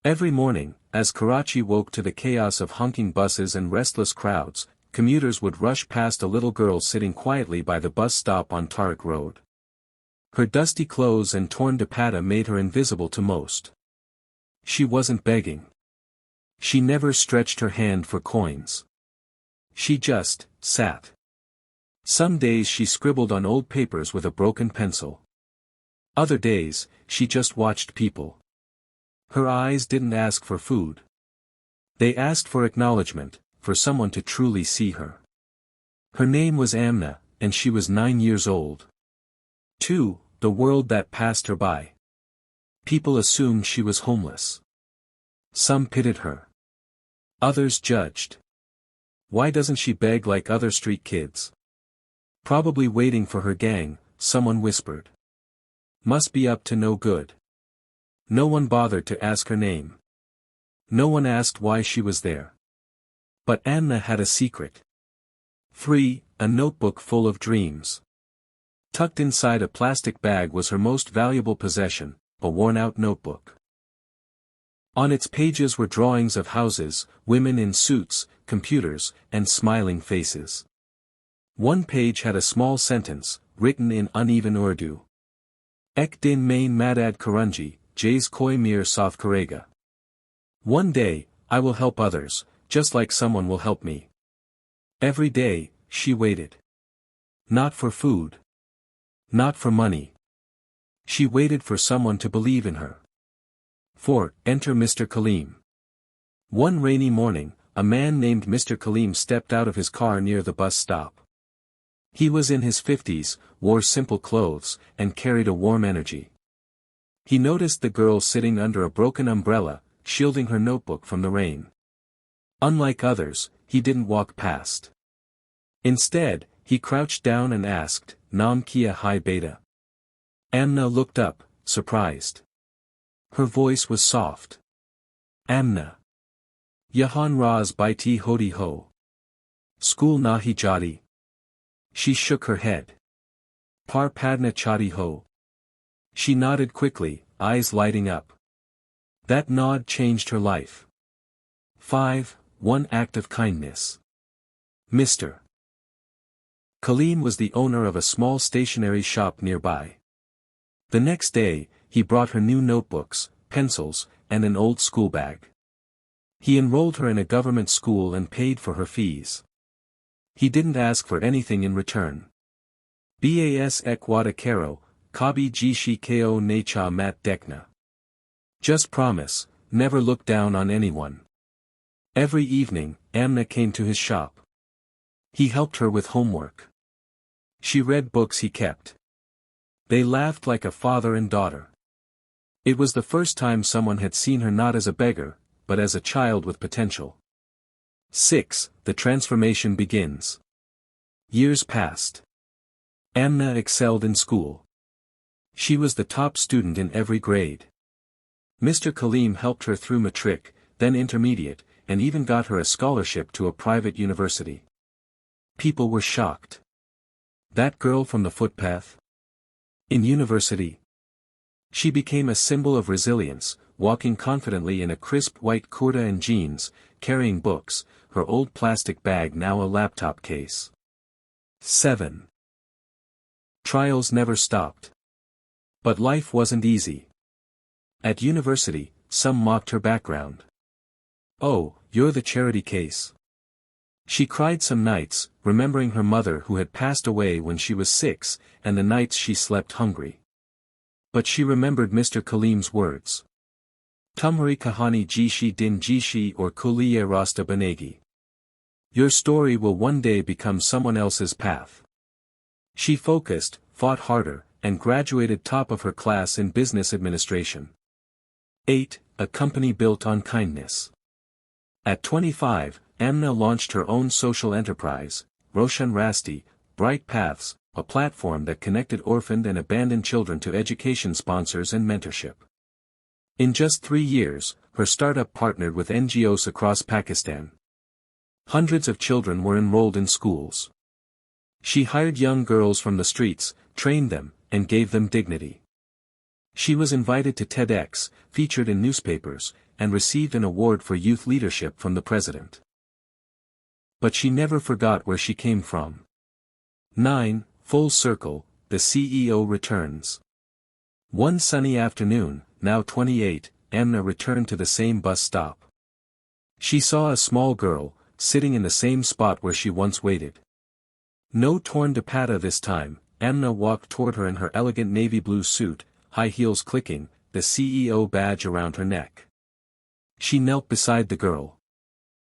Every morning, as Karachi woke to the chaos of honking buses and restless crowds, commuters would rush past a little girl sitting quietly by the bus stop on Tariq Road. Her dusty clothes and torn dupatta made her invisible to most. She wasn't begging. She never stretched her hand for coins. She just sat. Some days she scribbled on old papers with a broken pencil. Other days, she just watched people. Her eyes didn't ask for food. They asked for acknowledgement, for someone to truly see her. Her name was Amna, and she was 9 years old. 2. The world that passed her by. People assumed she was homeless. Some pitied her. Others judged. Why doesn't she beg like other street kids? Probably waiting for her gang, someone whispered. Must be up to no good. No one bothered to ask her name. No one asked why she was there. But Amna had a secret. 3. A notebook full of dreams. Tucked inside a plastic bag was her most valuable possession, a worn-out notebook. On its pages were drawings of houses, women in suits, computers, and smiling faces. One page had a small sentence, written in uneven Urdu. Ek din main madad karunji, jays koi mir saath karega. One day, I will help others, just like someone will help me. Every day, she waited. Not for food. Not for money. She waited for someone to believe in her. 4. Enter Mr. Kaleem. One rainy morning, a man named Mr. Kaleem stepped out of his car near the bus stop. He was in his 50s, wore simple clothes, and carried a warm energy. He noticed the girl sitting under a broken umbrella, shielding her notebook from the rain. Unlike others, he didn't walk past. Instead, he crouched down and asked, Naam kia hai beta. Amna looked up, surprised. Her voice was soft. Amna. Yahan raz baiti hodi ho. School nahi jati. She shook her head. Par padna chati ho. She nodded quickly, eyes lighting up. That nod changed her life. 5. One act of kindness. Mr. Kaleem was the owner of a small stationery shop nearby. The next day, he brought her new notebooks, pencils, and an old school bag. He enrolled her in a government school and paid for her fees. He didn't ask for anything in return. Bas ekwada karo, kabi jishi ko necha mat dekna. Just promise, never look down on anyone. Every evening, Amna came to his shop. He helped her with homework. She read books he kept. They laughed like a father and daughter. It was the first time someone had seen her not as a beggar, but as a child with potential. 6. The transformation begins. Years passed. Amna excelled in school. She was the top student in every grade. Mr. Kaleem helped her through matric, then intermediate, and even got her a scholarship to a private university. People were shocked. That girl from the footpath? In university? She became a symbol of resilience, walking confidently in a crisp white kurta and jeans, carrying books, her old plastic bag now a laptop case. 7. Trials never stopped. But life wasn't easy. At university, some mocked her background. Oh, you're the charity case. She cried some nights, remembering her mother who had passed away when she was 6, and the nights she slept hungry. But she remembered Mr. Kaleem's words. Tumhari kahani jishi din jishi or kuliye rasta banegi. Your story will one day become someone else's path. She focused, fought harder, and graduated top of her class in business administration. 8. A company built on kindness. At 25, Amna launched her own social enterprise, Roshan Rasti, Bright Paths, a platform that connected orphaned and abandoned children to education sponsors and mentorship. In just 3 years, her startup partnered with NGOs across Pakistan. Hundreds of children were enrolled in schools. She hired young girls from the streets, trained them, and gave them dignity. She was invited to TEDx, featured in newspapers, and received an award for youth leadership from the president. But she never forgot where she came from. 9. Full circle, the CEO returns. One sunny afternoon, now 28, Amna returned to the same bus stop. She saw a small girl, sitting in the same spot where she once waited. No torn dupatta this time. Amna walked toward her in her elegant navy blue suit, high heels clicking, the CEO badge around her neck. She knelt beside the girl.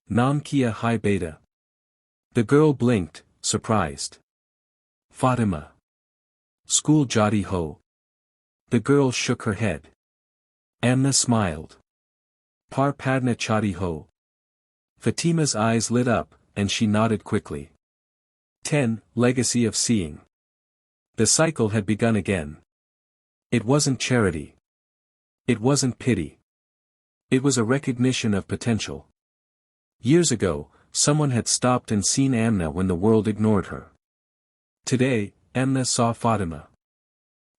Nam kia hai beta. The girl blinked, surprised. Fatima. School jadi ho. The girl shook her head. Amna smiled. Par padna chadi ho. Fatima's eyes lit up, and she nodded quickly. 10. Legacy of seeing. The cycle had begun again. It wasn't charity. It wasn't pity. It was a recognition of potential. Years ago, someone had stopped and seen Amna when the world ignored her. Today, Amna saw Fatima.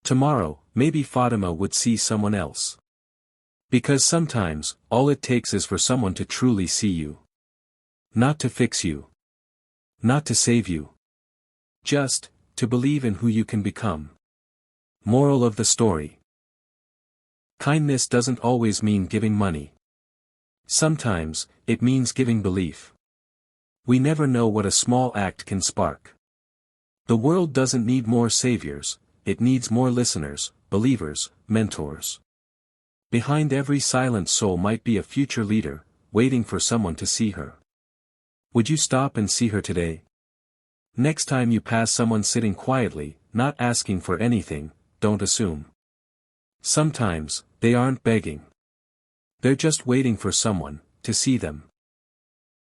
Tomorrow, maybe Fatima would see someone else. Because sometimes, all it takes is for someone to truly see you. Not to fix you. Not to save you. Just, to believe in who you can become. Moral of the story. Kindness doesn't always mean giving money. Sometimes, it means giving belief. We never know what a small act can spark. The world doesn't need more saviors, it needs more listeners, believers, mentors. Behind every silent soul might be a future leader, waiting for someone to see her. Would you stop and see her today? Next time you pass someone sitting quietly, not asking for anything, don't assume. Sometimes, they aren't begging. They're just waiting for someone to see them.